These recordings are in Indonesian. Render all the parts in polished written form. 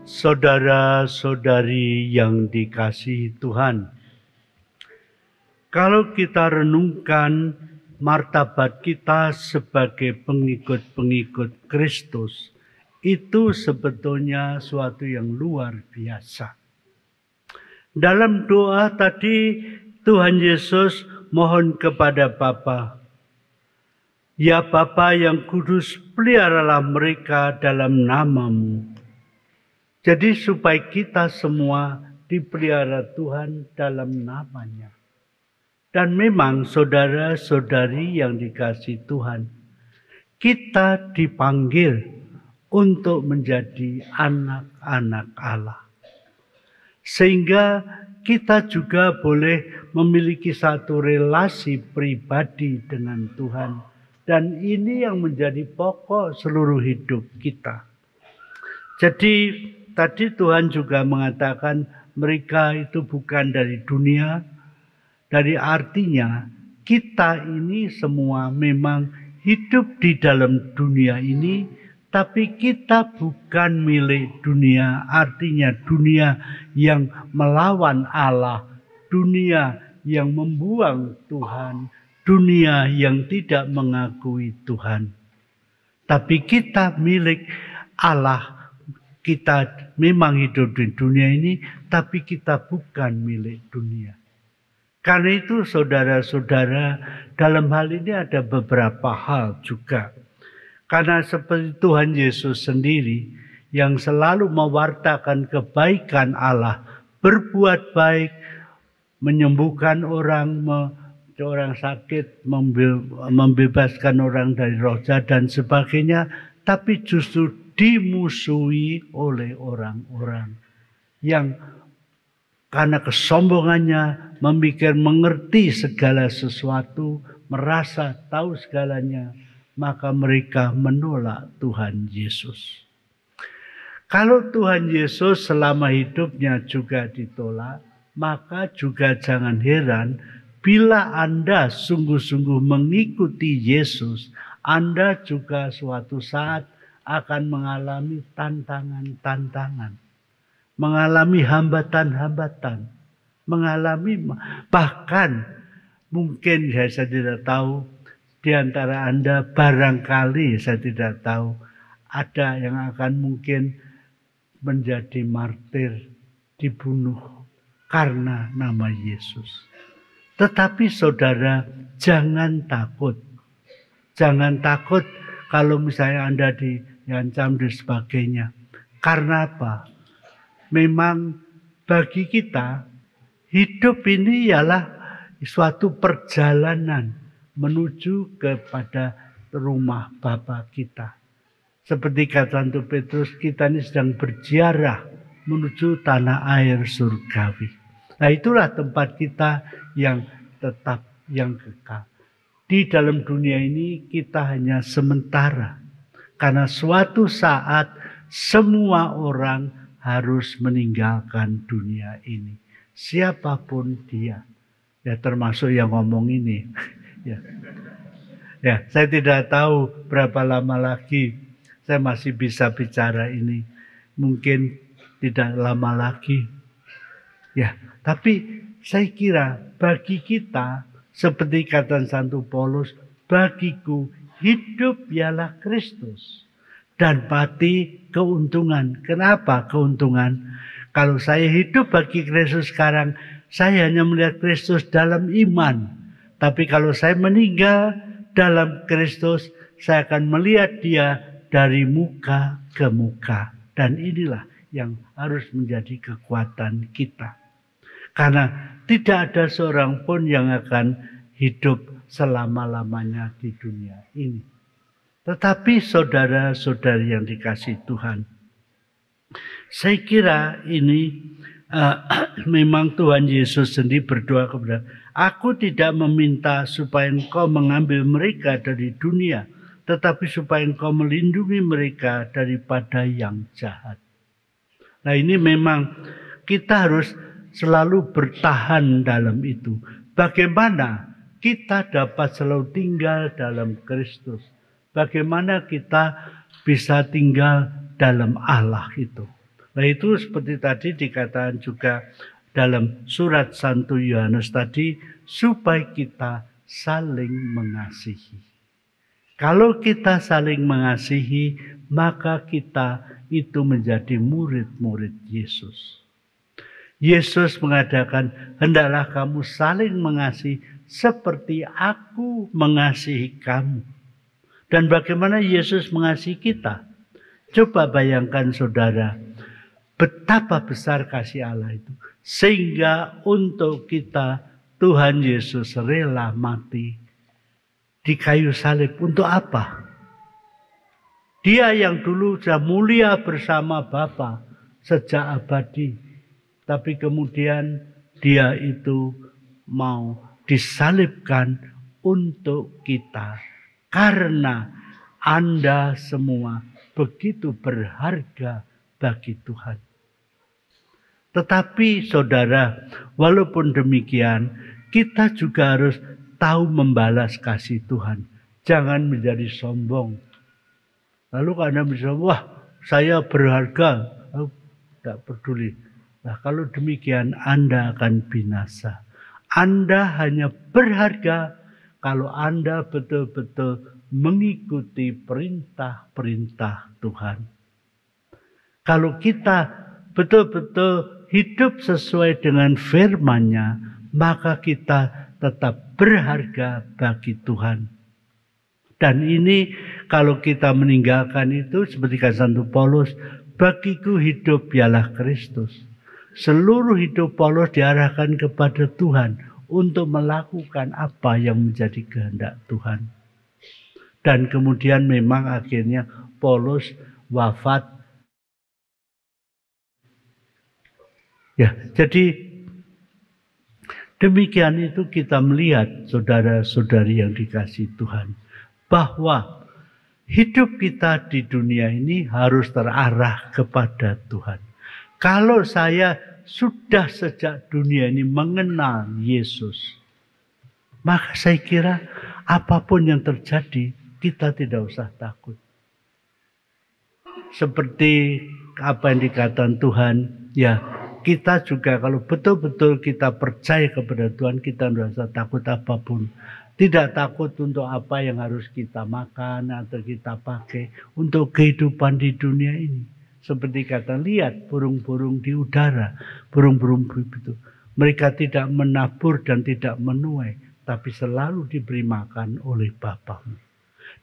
Saudara-saudari yang dikasihi Tuhan, kalau kita renungkan martabat kita sebagai pengikut-pengikut Kristus, itu sebetulnya suatu yang luar biasa. Dalam doa tadi, Tuhan Yesus mohon kepada Bapa, "Ya Bapa yang kudus, peliharalah mereka dalam nama-Mu." Jadi supaya kita semua dipelihara Tuhan dalam nama-Nya. Dan memang saudara-saudari yang dikasihi Tuhan, kita dipanggil untuk menjadi anak-anak Allah. Sehingga kita juga boleh memiliki satu relasi pribadi dengan Tuhan. Dan ini yang menjadi pokok seluruh hidup kita. Jadi tadi Tuhan juga mengatakan mereka itu bukan dari dunia. Dari artinya kita ini semua memang hidup di dalam dunia ini, tapi kita bukan milik dunia. Artinya dunia yang melawan Allah, dunia yang membuang Tuhan, dunia yang tidak mengakui Tuhan. Tapi kita milik Allah. Kita memang hidup di dunia ini, tapi kita bukan milik dunia. Karena itu saudara-saudara, dalam hal ini ada beberapa hal juga. Karena seperti Tuhan Yesus sendiri yang selalu mewartakan kebaikan Allah, berbuat baik, menyembuhkan orang sakit, membebaskan orang dari roh jahat dan sebagainya, tapi justru dimusuhi oleh orang-orang yang karena kesombongannya memikir mengerti segala sesuatu, merasa tahu segalanya, maka mereka menolak Tuhan Yesus. Kalau Tuhan Yesus selama hidupnya juga ditolak, maka juga jangan heran bila Anda sungguh-sungguh mengikuti Yesus, Anda juga suatu saat akan mengalami tantangan-tantangan, mengalami hambatan-hambatan, mengalami bahkan mungkin saya tidak tahu di antara Anda barangkali saya tidak tahu ada yang akan mungkin menjadi martir, dibunuh karena nama Yesus. Tetapi saudara, jangan takut. Jangan takut kalau misalnya Anda diancam dan sebagainya. Karena apa? Memang bagi kita hidup ini ialah suatu perjalanan menuju kepada rumah Bapa kita. Seperti kata Santo Petrus, kita ini sedang berziarah menuju tanah air surgawi. Nah, itulah tempat kita yang tetap, yang kekal. Di dalam dunia ini kita hanya sementara. Karena suatu saat semua orang harus meninggalkan dunia ini. Siapapun dia. Ya termasuk yang ngomong ini. Ya, saya tidak tahu berapa lama lagi saya masih bisa bicara ini. Mungkin tidak lama lagi. Ya, tapi saya kira bagi kita, seperti kata Santo Paulus, bagiku hidup ialah Kristus dan mati keuntungan. Kenapa keuntungan? Kalau saya hidup bagi Kristus sekarang, saya hanya melihat Kristus dalam iman. Tapi kalau saya meninggal dalam Kristus, saya akan melihat Dia dari muka ke muka. Dan inilah yang harus menjadi kekuatan kita. Karena tidak ada seorang pun yang akan hidup selama-lamanya di dunia ini. Tetapi saudara-saudari yang dikasihi Tuhan, saya kira ini memang Tuhan Yesus sendiri berdoa kepada, "Aku tidak meminta supaya engkau mengambil mereka dari dunia, tetapi supaya engkau melindungi mereka daripada yang jahat." Nah, ini memang kita harus selalu bertahan dalam itu. Bagaimana kita dapat selalu tinggal dalam Kristus? Bagaimana kita bisa tinggal dalam Allah itu? Nah itu seperti tadi dikatakan juga dalam surat Santo Yohanes tadi, supaya kita saling mengasihi. Kalau kita saling mengasihi, maka kita itu menjadi murid-murid Yesus. Yesus mengatakan, hendaklah kamu saling mengasihi seperti aku mengasihi kamu. Dan bagaimana Yesus mengasihi kita? Coba bayangkan saudara, betapa besar kasih Allah itu. Sehingga untuk kita Tuhan Yesus rela mati di kayu salib. Untuk apa? Dia yang dulu sudah mulia bersama Bapa sejak abadi. Tapi kemudian dia itu mau disalibkan untuk kita. Karena Anda semua begitu berharga bagi Tuhan. Tetapi saudara, walaupun demikian, kita juga harus tahu membalas kasih Tuhan. Jangan menjadi sombong. Lalu karena bisa, wah saya berharga, tidak peduli. Nah kalau demikian Anda akan binasa. Anda hanya berharga kalau Anda betul-betul mengikuti perintah-perintah Tuhan. Kalau kita betul-betul hidup sesuai dengan firman-Nya, maka kita tetap berharga bagi Tuhan. Dan ini kalau kita meninggalkan itu seperti kata Santo Paulus, bagiku hidup ialah Kristus. Seluruh hidup Paulus diarahkan kepada Tuhan untuk melakukan apa yang menjadi kehendak Tuhan. Dan kemudian memang akhirnya Paulus wafat. Ya, jadi demikian itu kita melihat saudara-saudari yang dikasihi Tuhan, bahwa hidup kita di dunia ini harus terarah kepada Tuhan. Kalau saya sudah sejak dunia ini mengenal Yesus, maka saya kira apapun yang terjadi, kita tidak usah takut. Seperti apa yang dikatakan Tuhan, ya kita juga kalau betul-betul kita percaya kepada Tuhan, kita tidak usah takut apapun. Tidak takut untuk apa yang harus kita makan atau kita pakai untuk kehidupan di dunia ini. Seperti kata, lihat burung-burung di udara, burung-burung itu. Mereka tidak menabur dan tidak menuai, tapi selalu diberi makan oleh Bapamu.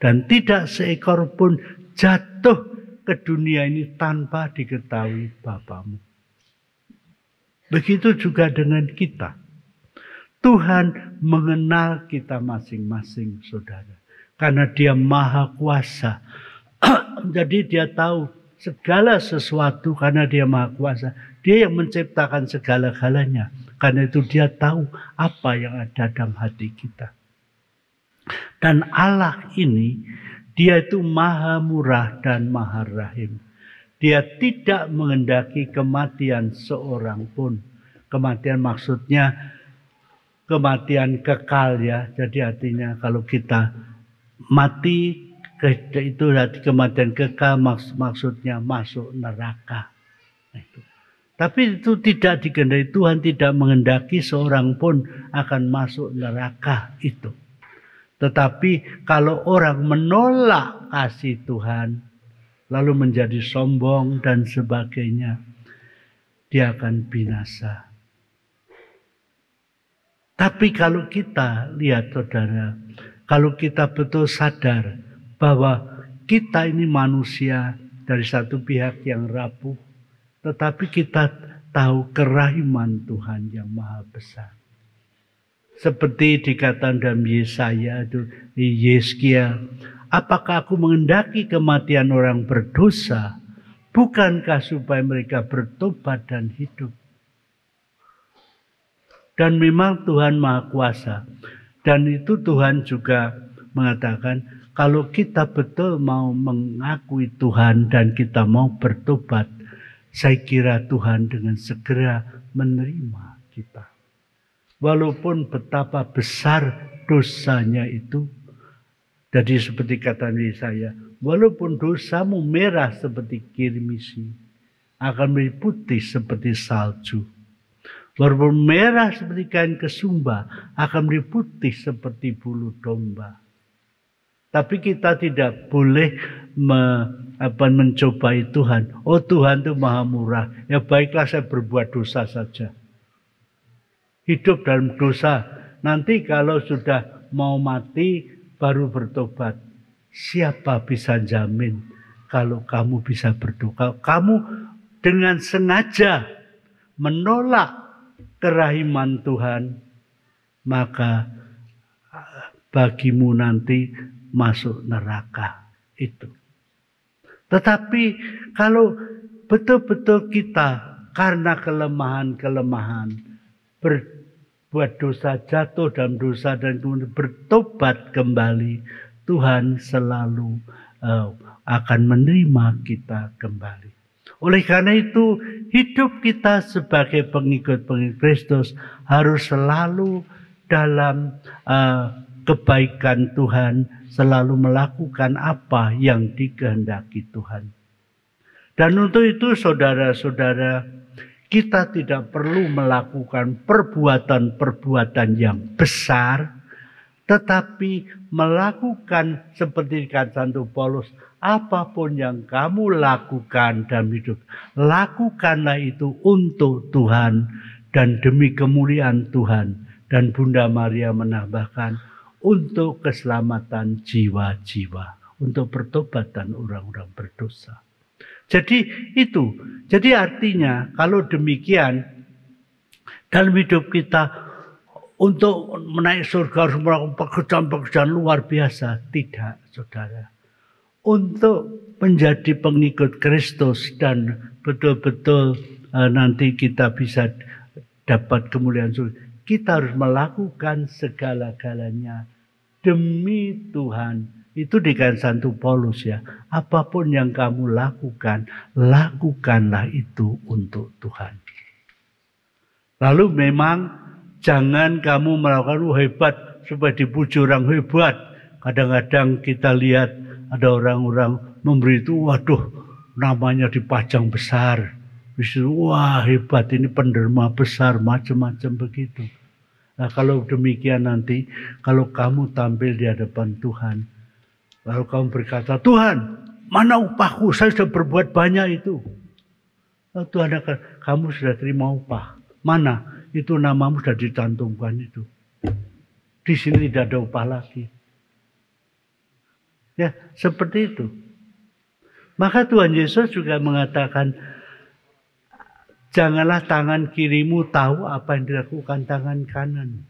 Dan tidak seekor pun jatuh ke dunia ini tanpa diketahui Bapamu. Begitu juga dengan kita. Tuhan mengenal kita masing-masing, saudara. Karena dia maha kuasa. Jadi dia tahu segala sesuatu karena dia maha kuasa. Dia yang menciptakan segala-galanya. Karena itu dia tahu apa yang ada dalam hati kita. Dan Allah ini, dia itu maha murah dan maha rahim. Dia tidak menghendaki kematian seorang pun. Kematian maksudnya kematian kekal ya. Jadi artinya kalau kita mati itu kematian kekal maksudnya masuk neraka. Tapi itu tidak dikehendaki. Tuhan tidak menghendaki seorang pun akan masuk neraka itu. Tetapi kalau orang menolak kasih Tuhan, lalu menjadi sombong dan sebagainya, dia akan binasa. Tapi kalau kita lihat saudara, kalau kita betul sadar bahwa kita ini manusia dari satu pihak yang rapuh, tetapi kita tahu kerahiman Tuhan yang maha besar. Seperti dikatakan dalam Yesaya itu, Yeskia, apakah aku menghendaki kematian orang berdosa, bukankah supaya mereka bertobat dan hidup? Dan memang Tuhan Maha Kuasa. Dan itu Tuhan juga mengatakan, kalau kita betul mau mengakui Tuhan dan kita mau bertobat, saya kira Tuhan dengan segera menerima kita. Walaupun betapa besar dosanya itu. Jadi seperti kata saya, walaupun dosamu merah seperti kirmisi, akan menjadi putih seperti salju. Walaupun merah seperti kain kesumba akan menjadi putih seperti bulu domba. Tapi kita tidak boleh mencobai Tuhan. Oh, Tuhan itu maha murah. Ya baiklah, saya berbuat dosa saja. Hidup dalam dosa. Nanti kalau sudah mau mati baru bertobat. Siapa bisa jamin kalau kamu bisa berdoa? Kamu dengan sengaja menolak kerahiman Tuhan, maka bagimu nanti masuk neraka itu. Tetapi kalau betul-betul kita karena kelemahan-kelemahan berbuat dosa, jatuh dalam dosa dan kemudian bertobat kembali, Tuhan selalu akan menerima kita kembali. Oleh karena itu, hidup kita sebagai pengikut-pengikut Kristus harus selalu dalam kebaikan Tuhan, selalu melakukan apa yang dikehendaki Tuhan. Dan untuk itu saudara-saudara, kita tidak perlu melakukan perbuatan-perbuatan yang besar, tetapi melakukan seperti dikatakan Santo Paulus, apapun yang kamu lakukan dalam hidup, lakukanlah itu untuk Tuhan dan demi kemuliaan Tuhan. Dan Bunda Maria menambahkan, untuk keselamatan jiwa-jiwa, untuk pertobatan orang-orang berdosa. Jadi itu, jadi artinya kalau demikian dalam hidup kita untuk menaik surga harus melakukan pekerjaan-pekerjaan luar biasa. Tidak, saudara. Untuk menjadi pengikut Kristus dan betul-betul nanti kita bisa dapat kemuliaan surga, kita harus melakukan segala-galanya demi Tuhan. Itu dikatakan Santo Paulus ya. Apapun yang kamu lakukan, lakukanlah itu untuk Tuhan. Lalu memang jangan kamu melakukan hebat supaya dipuji orang hebat. Kadang-kadang kita lihat ada orang-orang memberi itu, waduh, namanya dipajang besar. Wah, hebat, ini penderma besar, macam-macam begitu. Nah, kalau demikian nanti, kalau kamu tampil di hadapan Tuhan, lalu kamu berkata, Tuhan, mana upahku? Saya sudah berbuat banyak itu. Lalu Tuhan akan, kamu sudah terima upah. Mana? Itu namamu sudah dicantumkan itu. Di sini tidak ada upah lagi. Ya, seperti itu. Maka Tuhan Yesus juga mengatakan, janganlah tangan kirimu tahu apa yang dilakukan tangan kanan.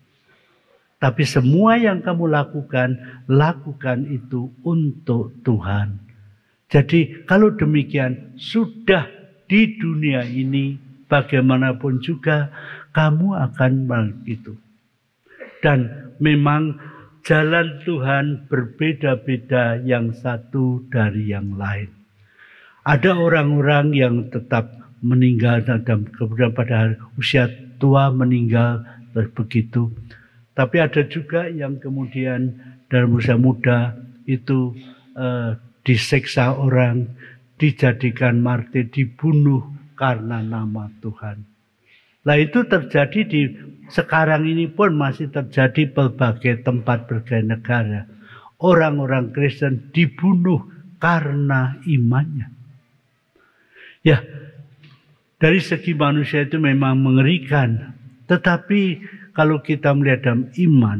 Tapi semua yang kamu lakukan, lakukan itu untuk Tuhan. Jadi kalau demikian, sudah di dunia ini, bagaimanapun juga, kamu akan begitu. Dan memang jalan Tuhan berbeda-beda yang satu dari yang lain. Ada orang-orang yang tetap meninggal dan kemudian pada usia tua meninggal begitu. Tapi ada juga yang kemudian dalam usia muda itu disiksa orang, dijadikan martir, dibunuh karena nama Tuhan. Nah itu terjadi di sekarang ini pun masih terjadi berbagai tempat, berbagai negara. Orang-orang Kristen dibunuh karena imannya. Ya, dari segi manusia itu memang mengerikan. Tetapi kalau kita melihat dalam iman,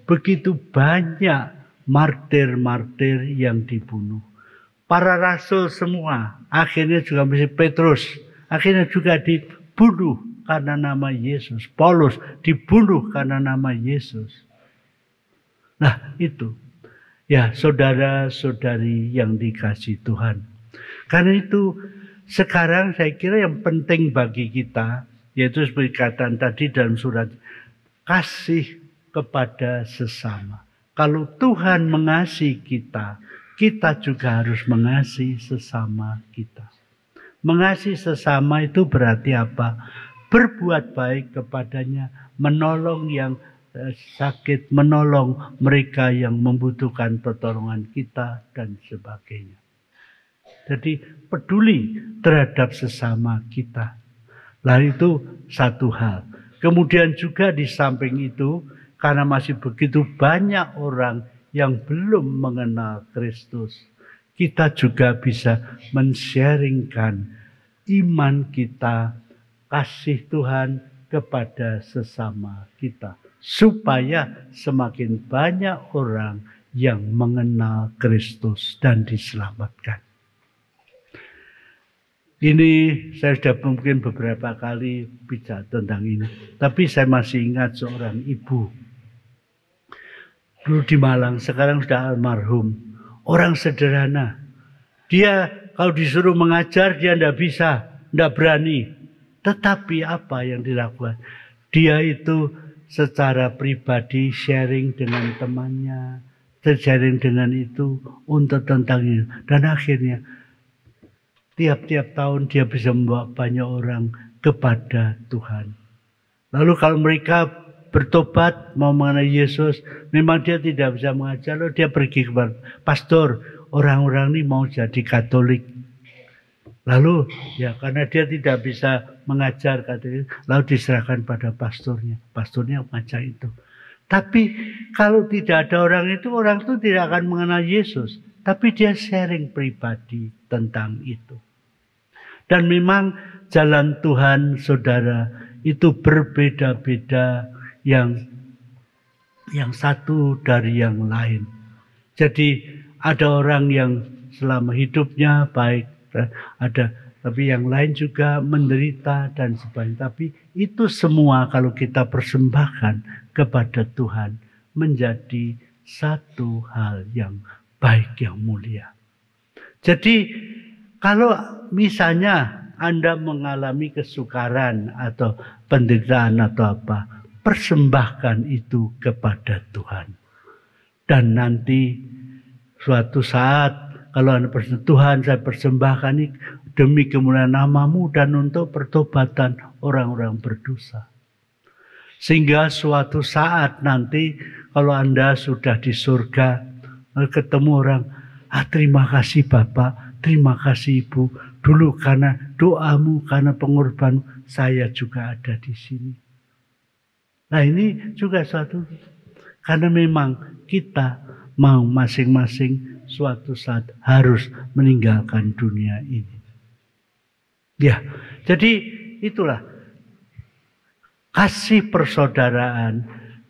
begitu banyak martir-martir yang dibunuh. Para rasul semua, akhirnya juga misalnya Petrus, akhirnya juga dibunuh karena nama Yesus. Paulus dibunuh karena nama Yesus. Nah itu, ya saudara-saudari yang dikasihi Tuhan. Karena itu, sekarang saya kira yang penting bagi kita, yaitu seperti kata tadi dalam surat, kasih kepada sesama. Kalau Tuhan mengasihi kita, kita juga harus mengasihi sesama kita. Mengasihi sesama itu berarti apa? Berbuat baik kepadanya, menolong yang sakit, menolong mereka yang membutuhkan pertolongan kita, dan sebagainya. Jadi peduli terhadap sesama kita. Lah itu satu hal. Kemudian juga di samping itu, karena masih begitu banyak orang yang belum mengenal Kristus, kita juga bisa men-sharingkan iman kita, kasih Tuhan kepada sesama kita. Supaya semakin banyak orang yang mengenal Kristus dan diselamatkan. Ini saya sudah mungkin beberapa kali bicara tentang ini. Tapi saya masih ingat seorang ibu. Dulu di Malang, sekarang sudah almarhum. Orang sederhana. Dia kalau disuruh mengajar, dia tidak bisa, tidak berani. Tetapi apa yang dilakukan? Dia itu secara pribadi sharing dengan temannya. Sharing dengan itu untuk tentang itu. Dan akhirnya tiap-tiap tahun dia bisa membawa banyak orang kepada Tuhan. Lalu kalau mereka bertobat mau mengenai Yesus, memang dia tidak bisa mengajar, lalu dia pergi kepada pastor, orang-orang ini mau jadi Katolik. Lalu ya karena dia tidak bisa mengajar Katolik, lalu diserahkan pada pastornya. Pastornya mengajar itu. Tapi kalau tidak ada orang itu tidak akan mengenal Yesus. Tapi dia sharing pribadi tentang itu. Dan memang jalan Tuhan, saudara, itu berbeda-beda yang satu dari yang lain. Jadi ada orang yang selama hidupnya baik, tapi yang lain juga menderita dan sebagainya. Tapi itu semua kalau kita persembahkan kepada Tuhan menjadi satu hal yang baik, yang mulia. Jadi kalau misalnya Anda mengalami kesukaran atau penderitaan atau apa, persembahkan itu kepada Tuhan. Dan nanti suatu saat kalau Anda berkata, Tuhan saya persembahkan ini demi kemuliaan nama-Mu dan untuk pertobatan orang-orang berdosa. Sehingga suatu saat nanti kalau Anda sudah di surga, ketemu orang, terima kasih Bapak, terima kasih Ibu, dulu karena doamu, karena pengorbanmu, saya juga ada di sini. Nah ini juga suatu, karena memang kita mau masing-masing suatu saat harus meninggalkan dunia ini. Ya, jadi itulah kasih persaudaraan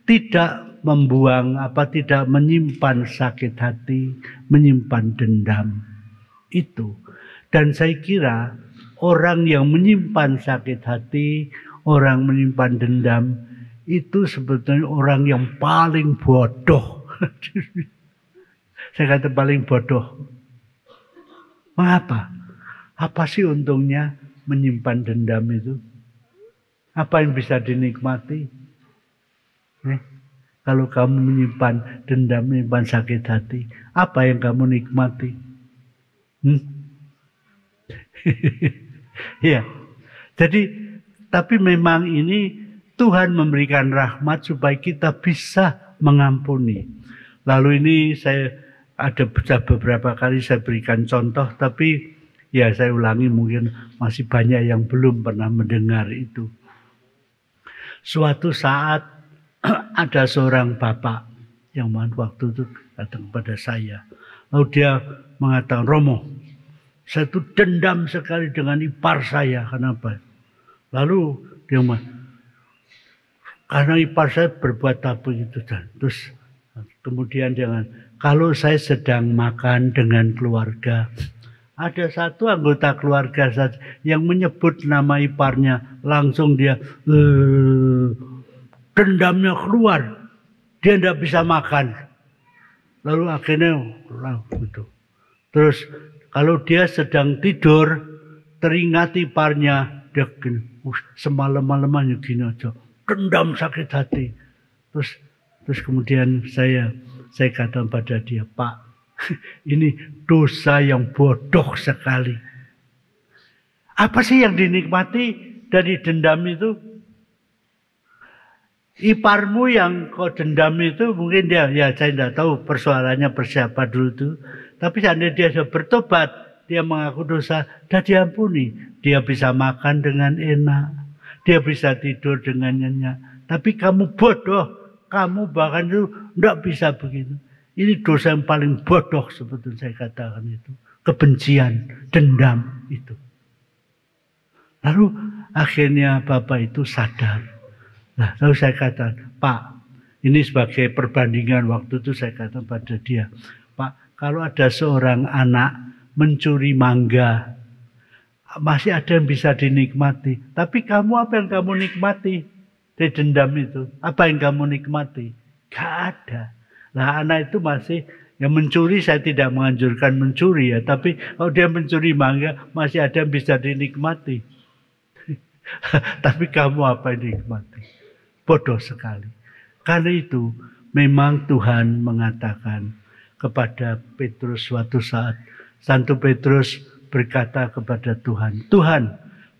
tidak membuang tidak menyimpan sakit hati, menyimpan dendam itu. Dan saya kira orang yang menyimpan sakit hati, orang menyimpan dendam itu sebetulnya orang yang paling bodoh. Saya kata paling bodoh. Mengapa? Apa sih untungnya menyimpan dendam itu? Apa yang bisa dinikmati? Kalau kamu menyimpan dendam, menyimpan sakit hati, apa yang kamu nikmati? Ya. Jadi, tapi memang ini Tuhan memberikan rahmat supaya kita bisa mengampuni. Lalu ini saya ada beberapa kali saya berikan contoh, tapi ya saya ulangi, mungkin masih banyak yang belum pernah mendengar itu. Suatu saat ada seorang bapak yang waktu itu datang kepada saya. Lalu dia mengatakan, Romo, saya itu dendam sekali dengan ipar saya. Kenapa? Lalu dia mengatakan, karena ipar saya berbuat apa gitu. Terus kemudian jangan, kalau saya sedang makan dengan keluarga, ada satu anggota keluarga saja yang menyebut nama iparnya, langsung dia dendamnya keluar, dia tidak bisa makan. Lalu akhirnya gitu. Terus kalau dia sedang tidur, teringat iparnya, dia gini, semalam-malamannya gini aja, dendam sakit hati. Terus kemudian saya katakan pada dia, Pak, ini dosa yang bodoh sekali. Apa sih yang dinikmati dari dendam itu? Iparmu yang kau dendam itu mungkin saya tidak tahu persoalannya bersiapa dulu itu. Tapi seandainya dia sudah bertobat, dia mengaku dosa, sudah diampuni. Dia bisa makan dengan enak. Dia bisa tidur dengan nyenyak. Tapi kamu bodoh. Kamu bahkan itu tidak bisa begitu. Ini dosa yang paling bodoh sebetulnya saya katakan itu. Kebencian, dendam itu. Lalu akhirnya Bapak itu sadar. Nah, lalu saya katakan, Pak, ini sebagai perbandingan waktu itu saya katakan pada dia, Pak, kalau ada seorang anak mencuri mangga, masih ada yang bisa dinikmati. Tapi kamu apa yang kamu nikmati dari dendam itu? Apa yang kamu nikmati? Gak ada. Nah, anak itu masih yang mencuri, saya tidak menganjurkan mencuri ya. Tapi kalau dia mencuri mangga, masih ada yang bisa dinikmati. Tapi kamu apa yang dinikmati? Bodoh sekali. Karena itu memang Tuhan mengatakan kepada Petrus suatu saat. Santo Petrus berkata kepada Tuhan, Tuhan,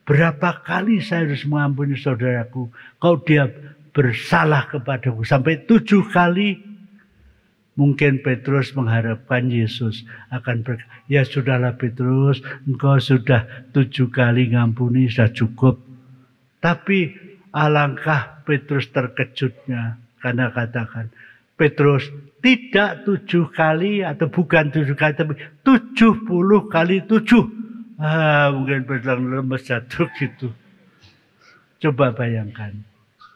berapa kali saya harus mengampuni saudaraku kalau dia bersalah kepadaku? Sampai 7 kali. Mungkin Petrus mengharapkan Yesus akan berkata, ya sudahlah Petrus, engkau sudah 7 kali ngampuni, sudah cukup. Tapi alangkah Petrus terkejutnya karena katakan, Petrus tidak 7 kali atau bukan 7 kali, tapi 70 kali 7. Mungkin Petrus lemes jatuh gitu. Coba bayangkan.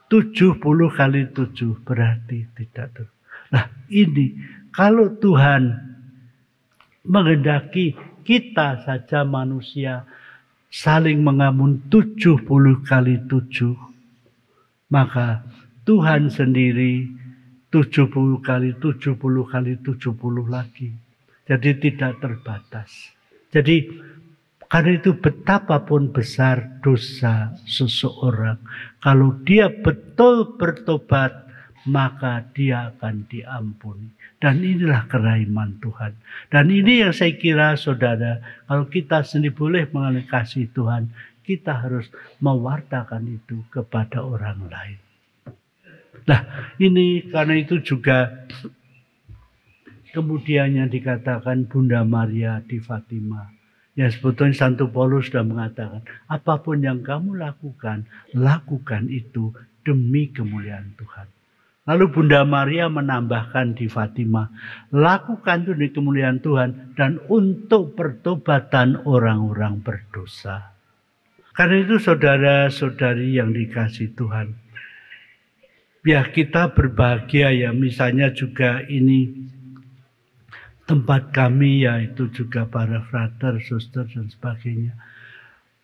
70 kali 7 berarti tidak tuh. Nah ini kalau Tuhan menghendaki kita saja manusia saling mengampuni 70 kali 7, maka Tuhan sendiri 70 kali 70 kali 70 lagi. Jadi tidak terbatas. Jadi karena itu betapapun besar dosa seseorang, kalau dia betul bertobat, maka dia akan diampuni. Dan inilah kerahiman Tuhan. Dan ini yang saya kira saudara, kalau kita sendiri boleh mengalami kasih Tuhan, kita harus mewartakan itu kepada orang lain. Nah ini karena itu juga kemudian yang dikatakan Bunda Maria di Fatima. Ya sebetulnya Santo Paulus sudah mengatakan, apapun yang kamu lakukan, lakukan itu demi kemuliaan Tuhan. Lalu Bunda Maria menambahkan di Fatima, lakukan itu demi kemuliaan Tuhan dan untuk pertobatan orang-orang berdosa. Karena itu saudara-saudari yang dikasihi Tuhan, ya kita berbahagia ya, misalnya juga ini tempat kami yaitu juga para frater, suster dan sebagainya.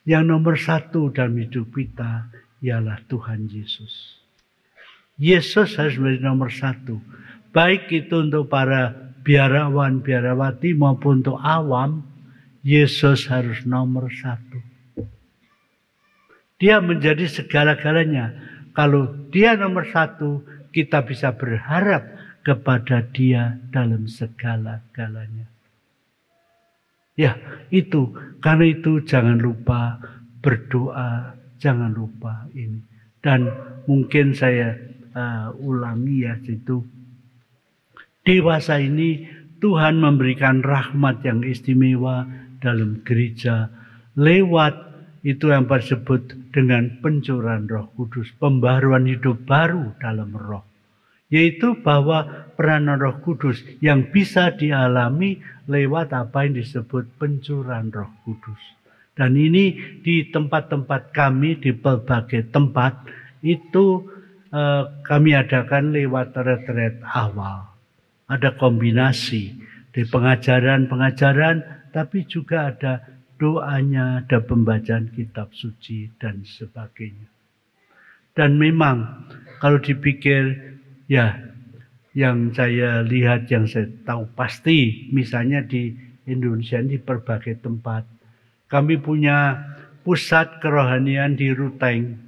Yang nomor 1 dalam hidup kita ialah Tuhan Yesus. Yesus harus menjadi nomor 1. Baik itu untuk para biarawan, biarawati maupun untuk awam, Yesus harus nomor 1. Dia menjadi segala-galanya. Kalau dia nomor 1, kita bisa berharap kepada dia dalam segala-galanya. Ya, itu. Karena itu jangan lupa berdoa, jangan lupa ini. Dan mungkin saya ulangi ya, itu dewasa ini Tuhan memberikan rahmat yang istimewa dalam gereja lewat itu yang disebut dengan pencurahan Roh Kudus, pembaharuan hidup baru dalam roh. Yaitu bahwa peranan Roh Kudus yang bisa dialami lewat apa yang disebut pencurahan Roh Kudus. Dan ini di tempat-tempat kami, di berbagai tempat, itu kami adakan lewat retret awal. Ada kombinasi dari pengajaran-pengajaran, tapi juga ada doanya, ada pembacaan kitab suci, dan sebagainya. Dan memang kalau dipikir, ya, yang saya lihat, yang saya tahu pasti, misalnya di Indonesia di berbagai tempat, kami punya pusat kerohanian di Ruteng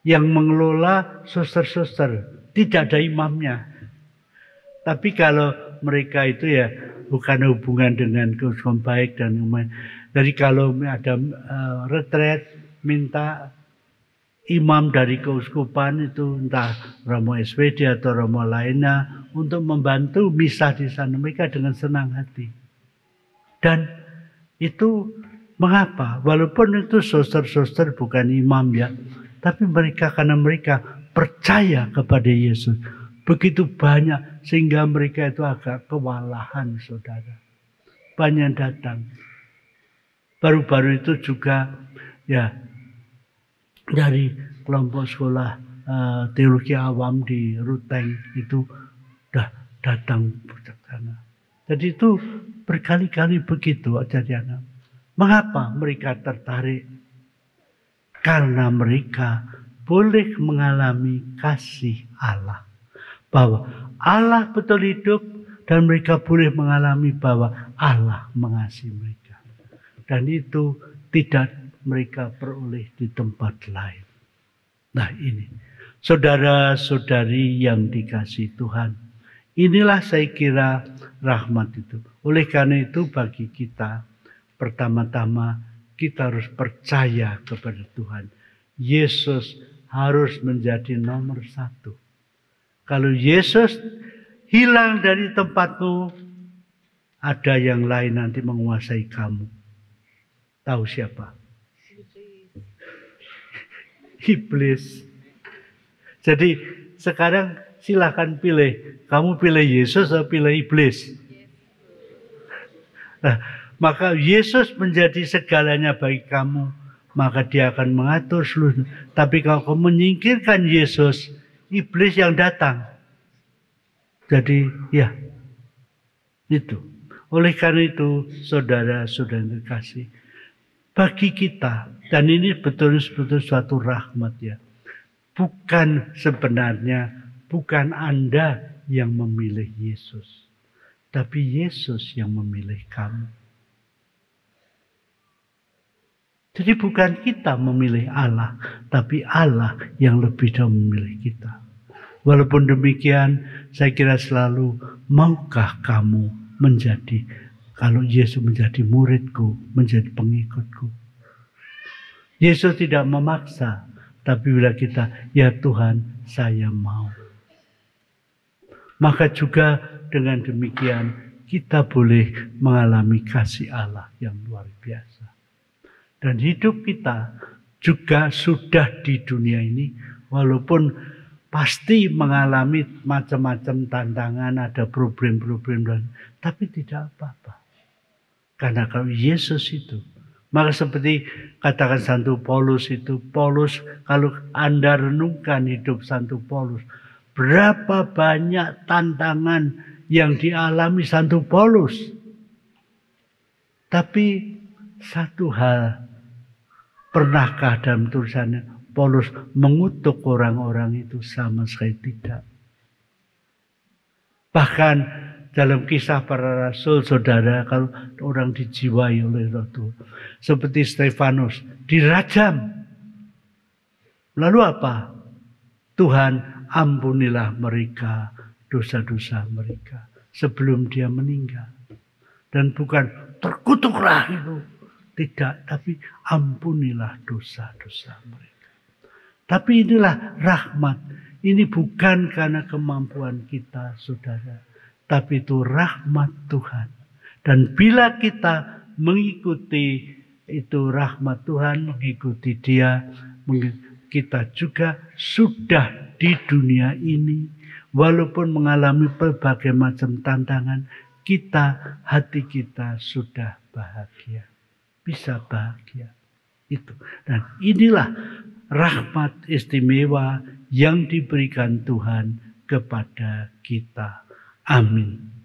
yang mengelola suster-suster, tidak ada imamnya. Tapi kalau mereka itu ya bukan hubungan dengan keuskupan baik dan umum. Jadi kalau ada retret, minta imam dari keuskupan itu entah Romo SPD atau Romo lainnya untuk membantu misa di sana, mereka dengan senang hati. Dan Itu mengapa? Walaupun itu suster-suster bukan imam ya, tapi karena mereka percaya kepada Yesus begitu banyak sehingga mereka itu agak kewalahan, saudara. Banyak datang. Baru-baru itu juga ya dari kelompok sekolah teologi awam di Ruteng itu dah datang ke sana. Jadi itu berkali-kali begitu ajarannya. Mengapa mereka tertarik? Karena mereka boleh mengalami kasih Allah. Bahwa Allah betul hidup dan mereka boleh mengalami bahwa Allah mengasihi mereka. Dan itu tidak mereka peroleh di tempat lain. Nah ini, saudara-saudari yang dikasihi Tuhan. Inilah saya kira rahmat itu. Oleh karena itu bagi kita, pertama-tama kita harus percaya kepada Tuhan. Yesus harus menjadi nomor satu. Kalau Yesus hilang dari tempatmu, ada yang lain nanti menguasai kamu. Tahu siapa? Iblis. Jadi sekarang silakan pilih. Kamu pilih Yesus atau pilih iblis? Nah, maka Yesus menjadi segalanya bagi kamu. Maka dia akan mengatur seluruh. Tapi kalau kamu menyingkirkan Yesus, iblis yang datang. Jadi ya, itu. Oleh karena itu, saudara-saudara yang terkasih, bagi kita, dan ini betul-betul suatu rahmat ya. Bukan Anda yang memilih Yesus. Tapi Yesus yang memilih kamu. Jadi bukan kita memilih Allah. Tapi Allah yang lebih dahulu memilih kita. Walaupun demikian, saya kira selalu, maukah kamu menjadi, kalau Yesus menjadi muridku, menjadi pengikutku. Yesus tidak memaksa. Tapi bila kita, ya Tuhan, saya mau. Maka juga dengan demikian kita boleh mengalami kasih Allah yang luar biasa. Dan hidup kita juga sudah di dunia ini, walaupun pasti mengalami macam-macam tantangan, ada problem-problem, tapi tidak apa-apa. Karena kalau Yesus itu, maka seperti katakan Santo Paulus itu, Paulus kalau Anda renungkan hidup Santo Paulus, berapa banyak tantangan yang dialami Santo Paulus. Tapi satu hal, pernahkah dalam tulisannya Paulus mengutuk orang-orang itu? Sama sekali tidak. Bahkan dalam kisah para rasul, saudara, kalau orang dijiwai oleh Roh Tuhan, seperti Stefanus, dirajam. Lalu apa? Tuhan, ampunilah mereka, dosa-dosa mereka, sebelum dia meninggal. Dan bukan terkutuklah itu. Tidak, tapi ampunilah dosa-dosa mereka. Tapi inilah rahmat. Ini bukan karena kemampuan kita, saudara. Tapi itu rahmat Tuhan. Dan bila kita mengikuti itu rahmat Tuhan, mengikuti Dia, kita juga sudah di dunia ini, walaupun mengalami berbagai macam tantangan, hati kita sudah bahagia. Bisa bahagia. Itu. Dan inilah rahmat istimewa yang diberikan Tuhan kepada kita. Amin.